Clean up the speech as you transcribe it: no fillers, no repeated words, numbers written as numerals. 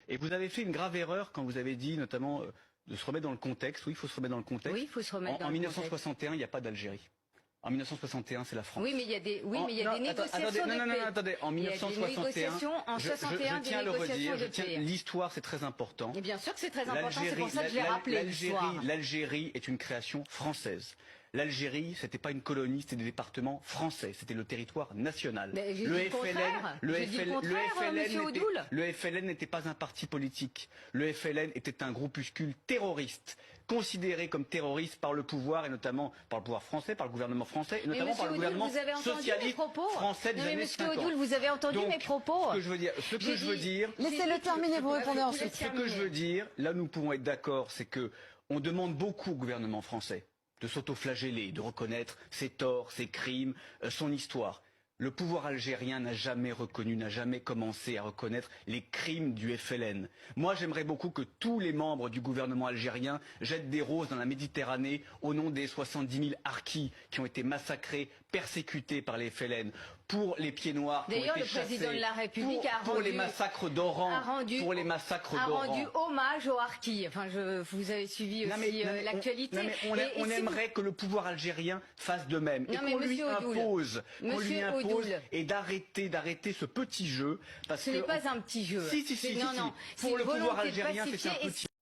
Et vous avez fait une grave erreur quand vous avez dit notamment de se remettre dans le contexte. Oui, il faut se remettre dans le contexte. Oui, il faut se remettre dans en le 1961, il n'y a pas d'Algérie. En 1961, c'est la France. Oui, mais il y a des, des négociations attendez, en 1961, je tiens à le redire, l'histoire c'est très important. Et bien sûr que c'est très important, c'est pour ça que je l'ai rappelé, l'histoire. L'Algérie est une création française. L'Algérie, c'était pas une colonie, c'était des départements français, c'était le territoire national. Le FLN n'était pas un parti politique. Le FLN était un groupuscule terroriste, considéré comme terroriste par le pouvoir et notamment par le pouvoir français, par le gouvernement français et notamment par le gouvernement socialiste français des années 50. Monsieur Odoul, vous avez entendu mes propos. Ce que je veux dire, laissez-le terminer, vous répondez ensuite. Ce que je veux dire, là nous pouvons être d'accord, c'est que on demande beaucoup au gouvernement français de s'autoflageller, de reconnaître ses torts, ses crimes, son histoire. Le pouvoir algérien n'a jamais reconnu, n'a jamais commencé à reconnaître les crimes du FLN. Moi, j'aimerais beaucoup que tous les membres du gouvernement algérien jettent des roses dans la Méditerranée au nom des 70 000 harkis qui ont été massacrés, persécutés par les FLN, pour les pieds noirs qui ont été chassés, d'ailleurs, le président de la République pour les massacres d'Oran, a rendu hommage aux harkis. Enfin, vous avez suivi aussi l'actualité. On aimerait que le pouvoir algérien fasse de même et qu'on lui impose et d'arrêter ce petit jeu parce ce n'est pas un petit jeu. Si. Pour le pouvoir algérien, c'est un petit jeu.